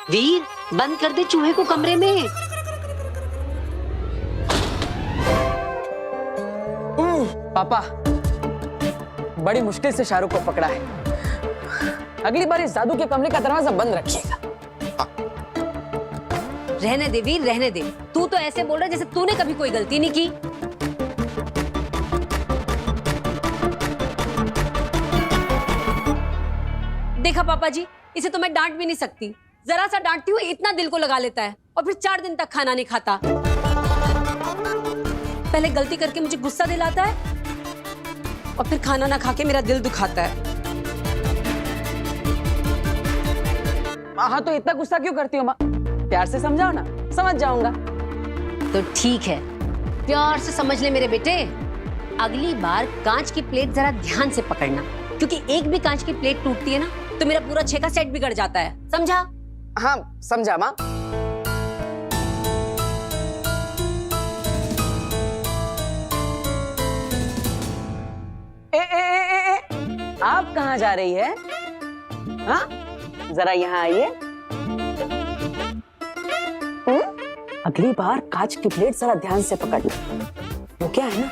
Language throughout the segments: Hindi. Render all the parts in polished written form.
वीर, बंद कर दे चूहे को कमरे में। पापा, बड़ी मुश्किल से शाहरुख को पकड़ा है। अगली बार इस जादू के कमरे का दरवाजा बंद रखिएगा। रहने दे वीर, रहने दे। तू तो ऐसे बोल रहा है जैसे तूने कभी कोई गलती नहीं की। देखा पापा जी, इसे तो मैं डांट भी नहीं सकती। जरा सा डांटती हूँ इतना दिल को लगा लेता है और फिर 4 दिन तक खाना नहीं खाता। पहले गलती करके मुझे गुस्सा दिलाता है और फिर खाना ना खा के मेरा दिल दुखाता है। हाँ, तो इतना गुस्सा क्यों करती हो माँ? प्यार से समझाओ ना, समझ जाऊंगा। तो ठीक है, प्यार से समझ ले मेरे बेटे। अगली बार कांच की प्लेट जरा ध्यान से पकड़ना, क्योंकि एक भी कांच की प्लेट टूटती है ना तो मेरा पूरा 6 का सेट बिगड़ जाता है। समझा? हाँ, समझा माँ। आप कहाँ जा रही है? हाँ, जरा यहाँ आइए। अगली बार कांच की प्लेट जरा ध्यान से पकड़ना। वो क्या है ना,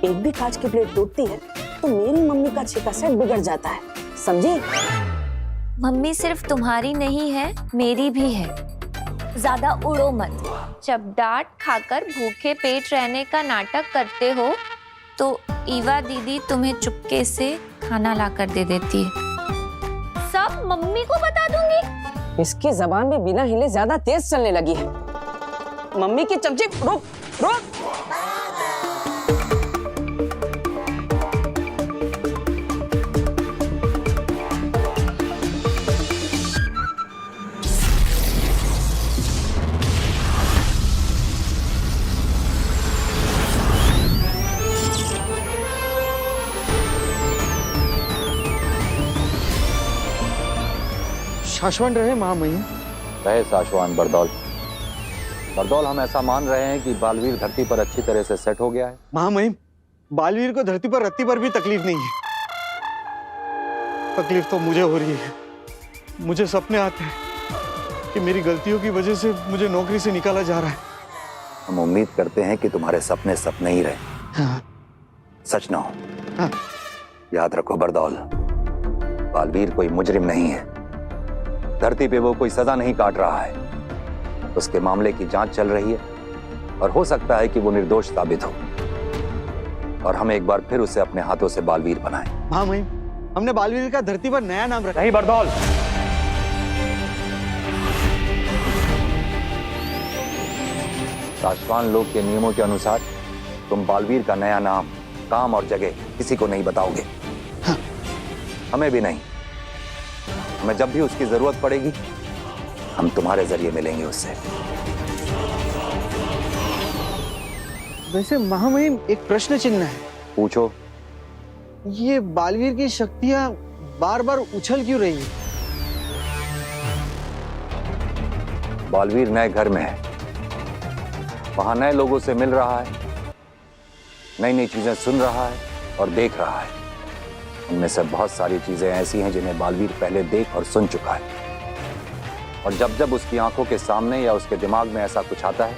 एक भी कांच की प्लेट टूटती है तो मेरी मम्मी का 6 का सेट बिगड़ जाता है, समझी? मम्मी सिर्फ तुम्हारी नहीं है, मेरी भी है। ज्यादा उड़ो मत। जब डांट खाकर भूखे पेट रहने का नाटक करते हो तो ईवा दीदी तुम्हें चुपके से खाना लाकर दे देती है। सब मम्मी को बता दूंगी। इसकी जबान भी बिना हिले ज्यादा तेज चलने लगी है। मम्मी की चमची, रुक रुक। शाश्वत रहे महामहिम। रहे शाश्वत बरदौल। बरदौल, हम ऐसा मान रहे हैं कि बालवीर धरती पर अच्छी तरह से सेट हो गया है। महामहिम, बालवीर को धरती पर रत्ती पर भी तकलीफ नहीं है। तकलीफ तो मुझे हो रही है। मुझे सपने आते हैं कि मेरी गलतियों की वजह से मुझे नौकरी से निकाला जा रहा है। हम उम्मीद करते हैं कि तुम्हारे सपने सपने ही रहे, हाँ। सच ना हो। हाँ। याद रखो बरदौल, बालवीर कोई मुजरिम नहीं है। धरती पे वो कोई सजा नहीं काट रहा है। उसके मामले की जांच चल रही है और हो सकता है कि वो निर्दोष साबित हो और हम एक बार फिर उसे अपने हाथों से बालवीर बनाएं। महामहिम, हमने बालवीर का धरती पर नया नाम रखा। नहीं बरदौल, शाश्वान लोक के नियमों के अनुसार तुम बालवीर का नया नाम, काम और जगह किसी को नहीं बताओगे। हाँ। हमें भी नहीं। हमें जब भी उसकी जरूरत पड़ेगी हम तुम्हारे जरिए मिलेंगे उससे। वैसे महामहिम, एक प्रश्न चिन्ह है। पूछो। ये बालवीर की शक्तियां बार बार उछल क्यों रही है? बालवीर नए घर में है, वहां नए लोगों से मिल रहा है, नई नई चीजें सुन रहा है और देख रहा है। उनमें से बहुत सारी चीजें ऐसी हैं जिन्हें बालवीर पहले देख और सुन चुका है। और जब जब उसकी आंखों के सामने या उसके दिमाग में ऐसा कुछ आता है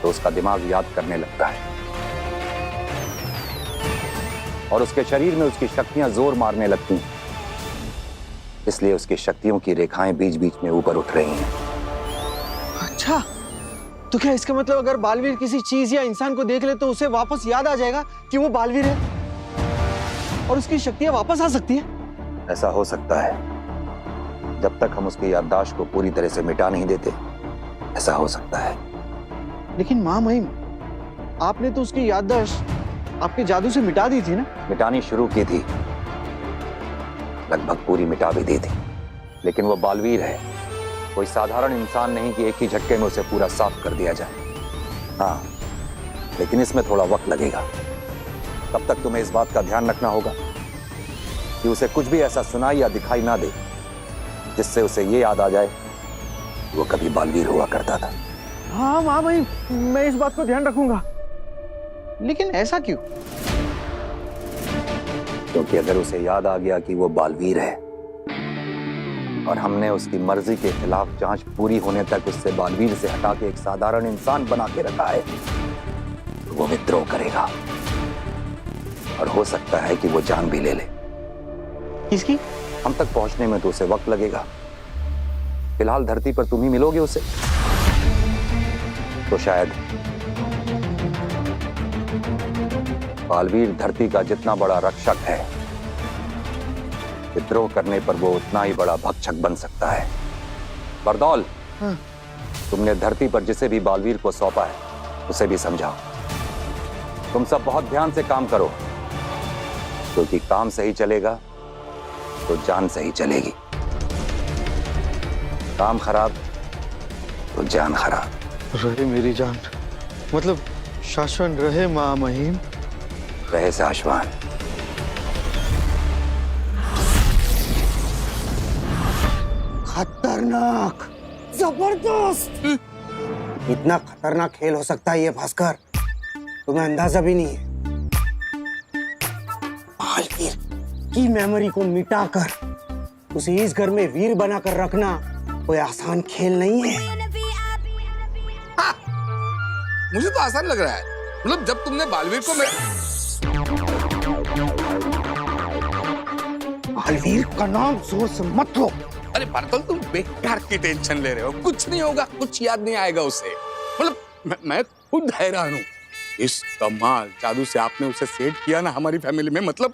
तो उसका दिमाग याद करने लगता है और उसके शरीर में उसकी शक्तियां जोर मारने लगती हैं। इसलिए उसकी शक्तियों की रेखाएं बीच बीच में ऊपर उठ रही हैं। अच्छा, तो क्या इसका मतलब अगर बालवीर किसी चीज या इंसान को देख ले तो उसे वापस याद आ जाएगा कि वो बालवीर है और उसकी शक्तियां वापस आ सकती है? ऐसा हो सकता है। जब तक हम उसकी याददाश्त को पूरी तरह से मिटा नहीं देते, ऐसा हो सकता है। लेकिन महामहिम, आपने तो उसकी याददाश्त आपके जादू से मिटा दी थी ना? मिटानी शुरू की थी, लगभग पूरी मिटा भी दी थी। लेकिन वो बालवीर है, कोई साधारण इंसान नहीं कि एक ही झटके में उसे पूरा साफ कर दिया जाए। हाँ, लेकिन इसमें थोड़ा वक्त लगेगा। तब तक तुम्हें इस बात का ध्यान रखना होगा कि उसे कुछ भी ऐसा सुनाई या दिखाई ना दे जिससे उसे ये याद आ जाए वो कभी बालवीर हुआ करता था। हाँ महामहिम, मैं इस बात को ध्यान रखूंगा। लेकिन ऐसा क्यों? क्योंकि अगर उसे याद आ गया कि वो बालवीर है और हमने उसकी मर्जी के खिलाफ जांच पूरी होने तक उससे बालवीर से हटा के एक साधारण इंसान बना के रखा है, तो वो विद्रोह करेगा और हो सकता है कि वो जान भी ले ले। किसकी? हम तक पहुंचने में तो उसे वक्त लगेगा। फिलहाल धरती पर तुम ही मिलोगे उसे, तो शायद बालवीर धरती का जितना बड़ा रक्षक है, विद्रोह करने पर वो उतना ही बड़ा भक्षक बन सकता है। बरदौल, तुमने धरती पर जिसे भी बालवीर को सौंपा है उसे भी समझाओ। तुम सब बहुत ध्यान से काम करो, क्योंकि काम सही चलेगा तो जान सही चलेगी। काम खराब तो जान खराब। रहे मेरी जान, मतलब शाश्वन रहे मां महिम। रहे शाश्वन। खतरनाक, जबरदस्त। इतना खतरनाक खेल हो सकता है ये भास्कर, तुम्हें अंदाजा भी नहीं है। बालवीर की मेमोरी को मिटाकर उसे इस घर में वीर बनाकर रखना कोई आसान खेल नहीं है। मुझे तो आसान लग रहा है। मतलब जब तुमने बालवीर को बालवीर का नाम जोर से मत लो। अरे बरतल, तुम बेकार की टेंशन ले रहे हो। कुछ नहीं होगा, कुछ याद नहीं आएगा उसे। मतलब मैं खुद हैरान हूँ। इस कमाल जादू से आपने उसे सेट किया ना हमारी फैमिली में। मतलब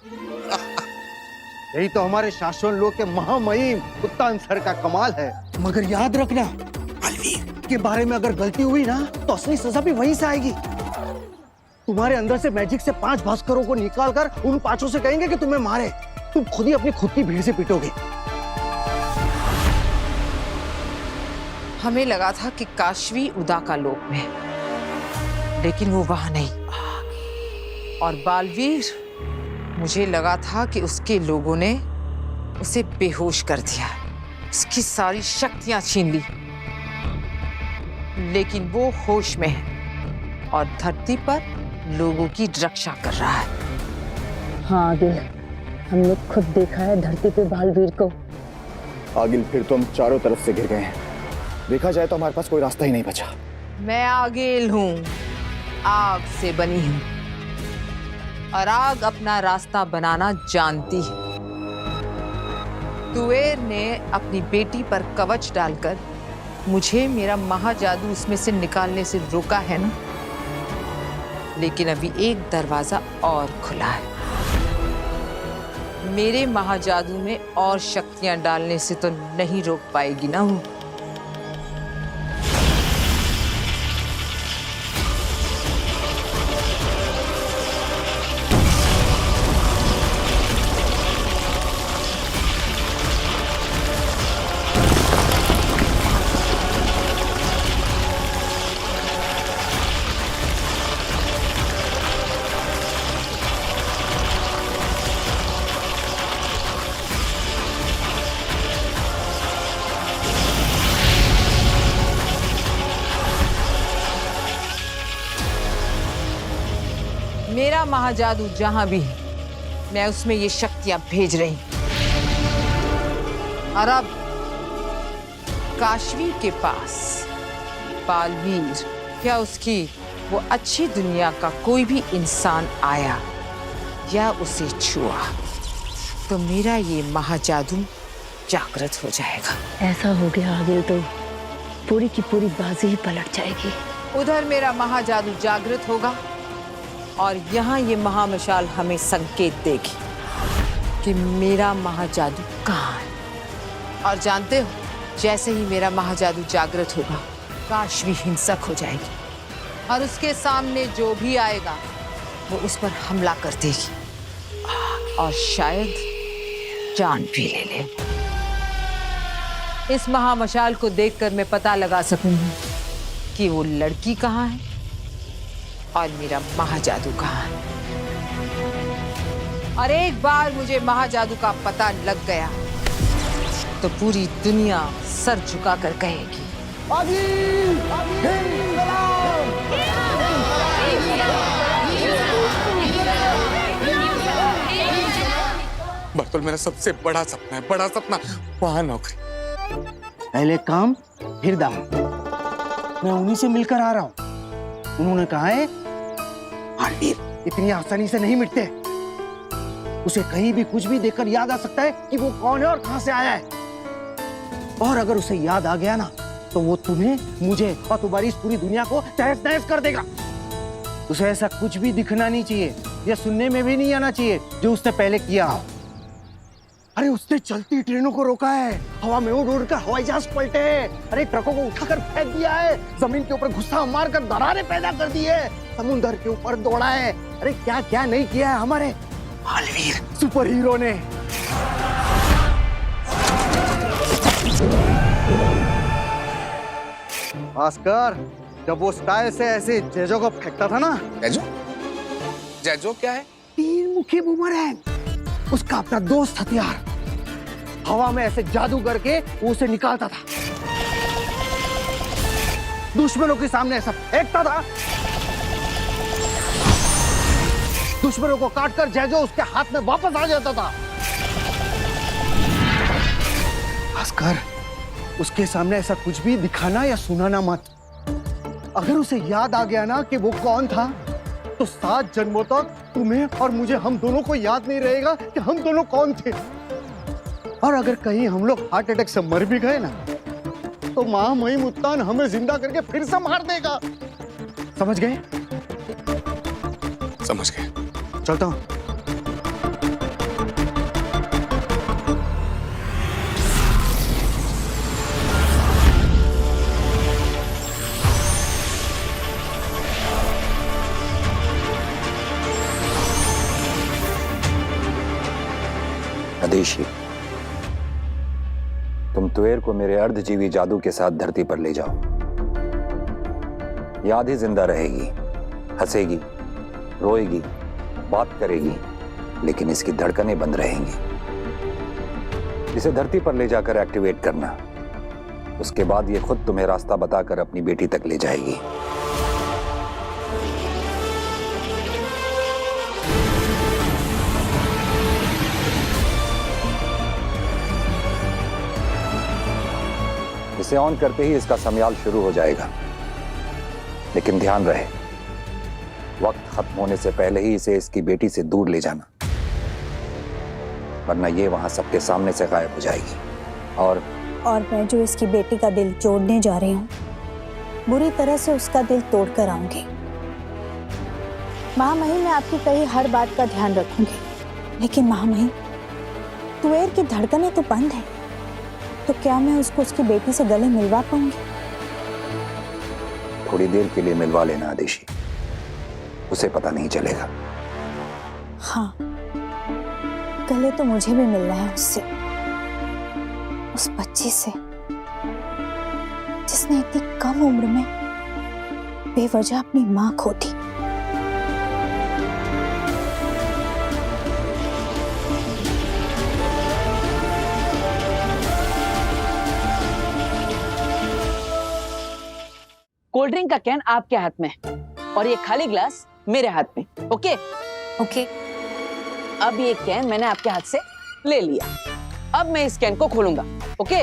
यही तो हमारे शाश्वन लोग के महामहिम कुत्तान सर का कमाल है। मगर याद रखना, बालवीर के बारे में अगर गलती हुई ना तो असली सजा भी वहीं से आएगी। तुम्हारे अंदर से मैजिक से 5 भास्करों को निकालकर उन 5 से कहेंगे कि तुम्हें मारे। तुम खुद ही अपनी खुद की भीड़ से पिटोगे। हमें लगा था कि काशवी उदा का लोक में है, लेकिन वो वहां नहीं। और बालवीर, मुझे लगा था कि उसके लोगों ने उसे बेहोश कर दिया, उसकी सारी शक्तियां छीन ली, लेकिन वो होश में है और धरती पर लोगों की रक्षा कर रहा है। हाँ आगिल, हमने खुद देखा है धरती पे बालवीर को। आगिल, फिर तो हम चारों तरफ से घिर गए हैं। देखा जाए तो हमारे पास कोई रास्ता ही नहीं बचा। मैं आगिल हूँ, आग से बनी हूँ, और आग अपना रास्ता बनाना जानती है। तुएर ने अपनी बेटी पर कवच डालकर मुझे मेरा महाजादू उसमें से निकालने से रोका है ना, लेकिन अभी एक दरवाजा और खुला है। मेरे महाजादू में और शक्तियां डालने से तो नहीं रोक पाएगी ना वो। मेरा महाजादू जहां भी है, मैं उसमें ये शक्तियां भेज रही हूं। और अब काशवी के पास बालवीर, क्या उसकी वो अच्छी दुनिया का कोई भी इंसान आया या उसे छुआ, तो मेरा ये महाजादू जागृत हो जाएगा। ऐसा हो गया आगिल तो पूरी की पूरी बाजी ही पलट जाएगी। उधर मेरा महाजादू जागृत होगा और यहाँ ये महामशाल हमें संकेत देगी कि मेरा महाजादू कहाँ है। और जानते हो, जैसे ही मेरा महाजादू जागृत होगा, काशवी हिंसक हो जाएगी और उसके सामने जो भी आएगा वो उस पर हमला कर देगी और शायद जान भी ले ले। इस महामशाल को देखकर मैं पता लगा सकूंगी कि वो लड़की कहाँ है और मेरा महाजादू कहाँ है। और एक बार मुझे महाजादू का पता लग गया तो पूरी दुनिया सर झुकाकर कहेगी, बरतल, मेरा सबसे बड़ा सपना है, बड़ा सपना, वहां नौकरी। पहले काम फिर दाम। मैं उन्हीं से मिलकर आ रहा हूँ। उन्होंने कहा है बालवीर इतनी आसानी से नहीं मिटते। उसे कहीं भी कुछ भी देखकर याद आ सकता है कि वो कौन है और कहां से आया है। और अगर उसे याद आ गया ना तो वो तुम्हें, मुझे और तुम्हारी इस पूरी दुनिया को तहस नहस कर देगा। उसे ऐसा कुछ भी दिखना नहीं चाहिए या सुनने में भी नहीं आना चाहिए जो उसने पहले किया। अरे उसने चलती ट्रेनों को रोका है, हवा में उड़ उड़ कर हवाई जहाज पलटे हैं, अरे ट्रकों को उठाकर फेंक दिया है, जमीन के ऊपर गुस्सा मारकर दरारें पैदा कर दी है, समुद्र के ऊपर दौड़ा है। अरे क्या क्या नहीं किया है हमारे बालवीर सुपर हीरो ने। भास्कर, जब वो स्टाइल से ऐसे जेजो को फेंकता था ना। जैजो? जैजो क्या है? तीन मुखी बूमरैंग, उसका अपना दोस्त हथियार। हवा में ऐसे जादू करके वो उसे निकालता था, दुश्मनों के सामने ऐसा फेंकता था, दुश्मनों को काटकर जैजो उसके हाथ में वापस आ जाता था। भास्कर, उसके सामने ऐसा कुछ भी दिखाना या सुनाना मत। अगर उसे याद आ गया ना कि वो कौन था तो 7 जन्मों तक तुम्हें और मुझे, हम दोनों को याद नहीं रहेगा कि हम दोनों कौन थे। और अगर कहीं हम लोग हार्ट अटैक से मर भी गए ना तो मां मई मुत्तान हमें जिंदा करके फिर से मार देगा। समझ गए? समझ गए। चलता हूं। अदेशी, तुम तुएर को मेरे अर्धजीवी जादू के साथ धरती पर ले जाओ। याद ही जिंदा रहेगी, हंसेगी, रोएगी, बात करेगी, लेकिन इसकी धड़कनें बंद रहेंगी। इसे धरती पर ले जाकर एक्टिवेट करना। उसके बाद ये खुद तुम्हें रास्ता बताकर अपनी बेटी तक ले जाएगी। इसे ऑन करते ही इसका समयाल शुरू हो जाएगा, लेकिन ध्यान रहे वक्त खत्म होने से पहले ही इसे इसकी बेटी से दूर ले जाना, वरना ये वहां सबके सामने से गायब हो जाएगी। और मैं जो इसकी बेटी का दिल जोड़ने जा रही हूँ, बुरी तरह से उसका दिल तोड़ कर आऊंगी। महामहिम, मैं आपकी कही हर बात का ध्यान रखूंगी, लेकिन महामहिम, तुएर की धड़कनें तो बंद है, तो क्या मैं उसको उसकी बेटी से गले मिलवा पाऊंगी? थोड़ी देर के लिए मिलवा लेना आदेशी, उसे पता नहीं चलेगा। हाँ, गले तो मुझे भी मिलना है उससे, उस बच्ची से जिसने इतनी कम उम्र में बेवजह अपनी मां खो दी। कोल्ड ड्रिंक का कैन आपके हाथ में और ये खाली ग्लास मेरे हाथ में। ओके? ओके। अब ये कैन मैंने आपके हाथ से ले लिया, अब मैं इस कैन को खोलूंगा। ओके?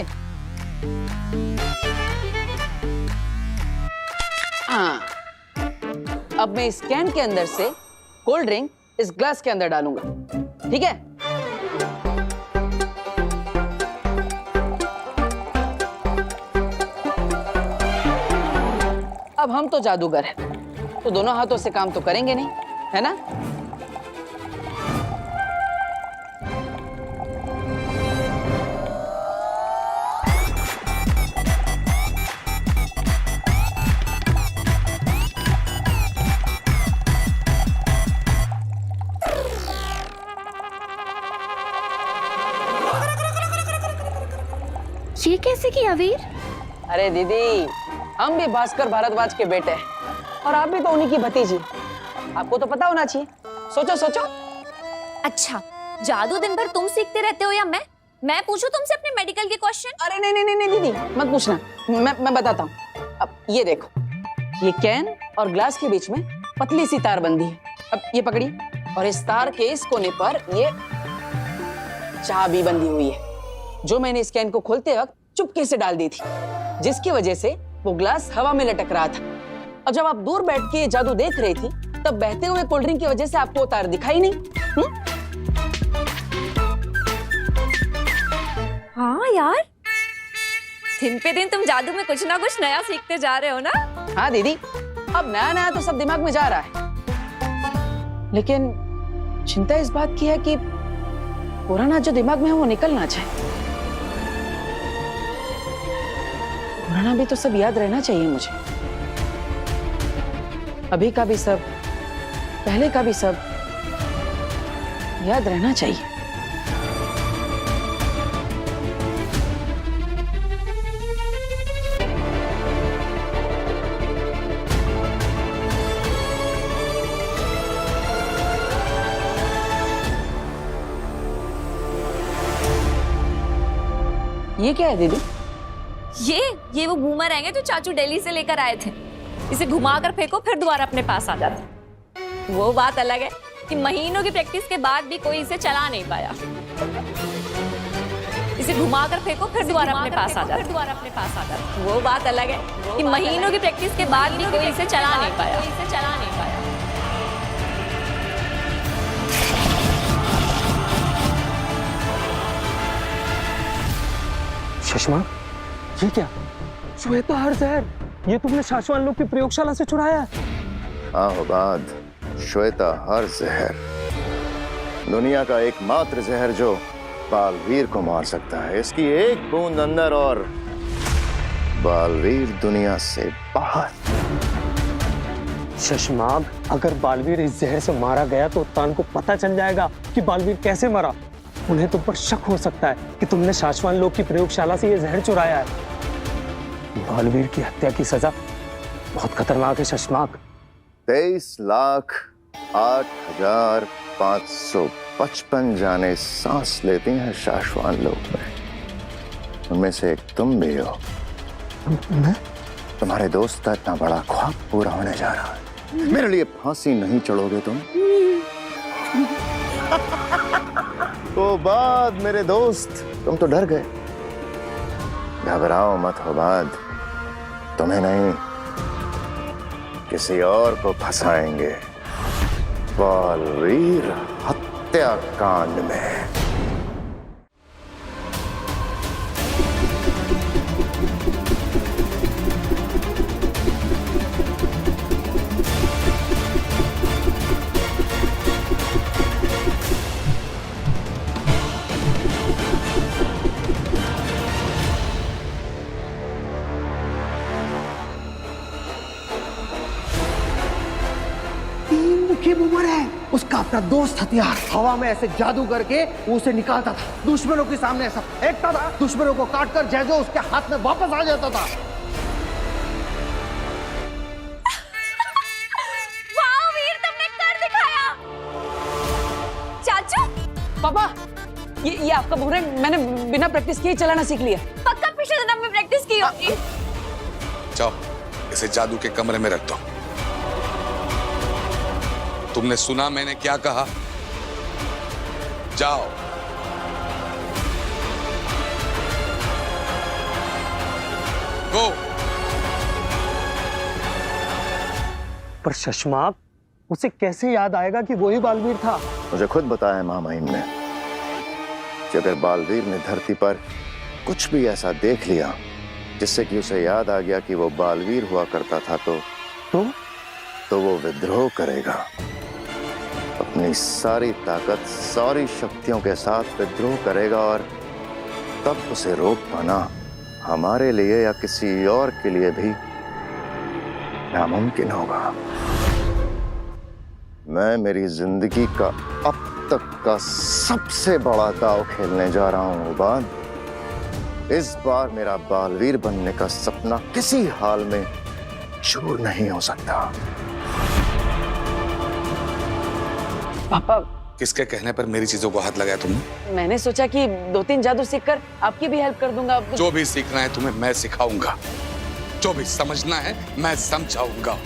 हाँ, अब मैं इस कैन के अंदर से कोल्ड ड्रिंक इस ग्लास के अंदर डालूंगा। ठीक है? अब हम तो जादूगर हैं, तो दोनों हाथों से काम तो करेंगे नहीं, है ना? ये कैसे किया वीर? अरे दीदी, हम भी भास्कर भारद्वाज के बेटे हैं और आप भी तो उन्हीं की भतीजी। आपको तो पता होना चाहिए। सोचो सोचो। अच्छा, जादू दिन भर तुम सीखते रहते हो या मैं पूछूं तुमसे अपने मेडिकल के क्वेश्चन? अरे नहीं नहीं नहीं दीदी, मत पूछना, मैं बताता हूँ। अब ये देखो, ये कैन और ग्लास के बीच में पतली सी तार बंधी है। अब ये पकड़ी, और इस तार के इस कोने पर ये चाबी बंधी हुई है, जो मैंने इस कैन को खोलते वक्त चुपके से डाल दी थी, जिसकी वजह से वो ग्लास हवा में लटक रहा था। और जब आप दूर बैठ के ये जादू देख रही थी, तब बहते हुए कोल्ड ड्रिंक की वजह से आपको वो तार दिखाई नहीं। हाँ यार, दिन पे दिन तुम जादू में कुछ ना कुछ नया सीखते जा रहे हो ना। हाँ दीदी, अब नया नया तो सब दिमाग में जा रहा है, लेकिन चिंता इस बात की है कि पुराना जो दिमाग में है वो निकल ना जाए। पुराना भी तो सब याद रहना चाहिए मुझे, अभी का भी सब, पहले का भी सब याद रहना चाहिए। ये क्या है दीदी? ये वो बूमरैंग है जो चाचू दिल्ली से लेकर आए थे। इसे घुमाकर फेंको फिर दोबारा अपने पास आ जाता। वो बात अलग है कि महीनों की प्रैक्टिस के बाद भी कोई इसे चला नहीं पाया। इसे घुमाकर फेंको फिर दोबारा अपने पास आ जाता। वो बात अलग है कि महीनों की प्रैक्टिस के बाद भी कोई इसे चला नहीं पाया। सुषमा, ये क्या? श्वेता हर जहर, ये तुमने शाश्वान लोग की प्रयोगशाला से चुराया है? आबाद, श्वेता हर जहर दुनिया का एकमात्र जहर जो बालवीर को मार सकता है। इसकी एक बूंद अंदर और बालवीर दुनिया से बाहर। शशमाग, अगर बालवीर इस जहर से मारा गया तो उत्तान को पता चल जाएगा कि बालवीर कैसे मरा। उन्हें तुम पर शक हो सकता है कि तुमने शाश्वान लोग की प्रयोगशाला से यह जहर चुराया है। बालवीर की हत्या की सजा बहुत खतरनाक है शशमाग। 23,08,555 जाने सांस लेती हैं शाश्वान लोग में। उनमें से एक तुम भी हो। तुम्हारे दोस्त का इतना बड़ा ख्वाब पूरा होने जा रहा है। मेरे लिए फांसी नहीं चढ़ोगे तुम? तो बाद मेरे दोस्त, तुम तो डर गए। घबराओ मत हो बाद, तुम्हें नहीं किसी और को फंसाएंगे बालवीर हत्याकांड में। बूमर है उसका अपना दोस्त हथियार। हवा में ऐसे जादू करके वो उसे निकालता था, दुश्मनों के सामने ऐसा फेंकता था, दुश्मनों को काटकर जैसे उसके हाथ में वापस आ जाता था। वाह वीर, तुमने कर दिखाया। चाचू, पापा, ये आपका बूमरैंग मैंने बिना प्रैक्टिस किए चलाना सीख लिया। पक्का पिछले जन्म में प्रैक्टिस की होगी। जाओ, इसे जादू के कमरे में रख दो। तुमने सुना मैंने क्या कहा? जाओ। गो। पर शशमाग, उसे कैसे याद आएगा कि वही बालवीर था? मुझे खुद बताया मां महिम ने कि अगर बालवीर ने धरती पर कुछ भी ऐसा देख लिया जिससे कि उसे याद आ गया कि वो बालवीर हुआ करता था तो वो विद्रोह करेगा। अपनी सारी ताकत, सारी शक्तियों के साथ विद्रोह करेगा और तब उसे रोक पाना हमारे लिए या किसी और के लिए भी नामुमकिन होगा। मैं मेरी जिंदगी का अब तक का सबसे बड़ा दांव खेलने जा रहा हूं बाद। इस बार मेरा बालवीर बनने का सपना किसी हाल में चूर नहीं हो सकता। पापा, किसके कहने पर मेरी चीजों को हाथ लगाया तुमने? मैंने सोचा कि 2-3 जादू सीखकर आपकी भी हेल्प कर दूंगा। जो भी सीखना है तुम्हें मैं सिखाऊंगा, जो भी समझना है मैं समझाऊंगा।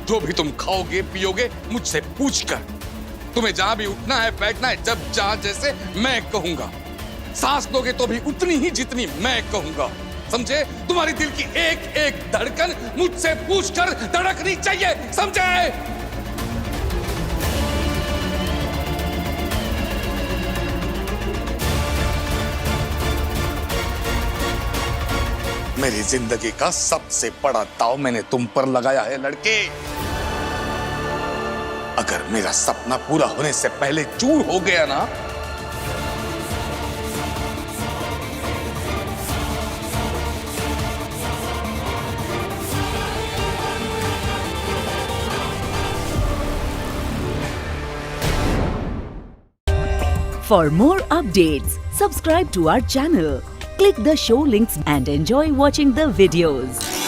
जो भी तुम खाओगे पियोगे मुझसे पूछकर। तुम्हें जहां भी उठना है बैठना है, जब जहां जैसे मैं कहूंगा। सांस लोगे तो भी उतनी ही जितनी मैं कहूंगा। समझे? तुम्हारी दिल की एक एक धड़कन मुझसे पूछकर धड़कनी चाहिए, समझे? मेरी जिंदगी का सबसे बड़ा दाव मैंने तुम पर लगाया है लड़के। अगर मेरा सपना पूरा होने से पहले चूर हो गया ना, For more updates, subscribe to our channel, click the show links and enjoy watching the videos.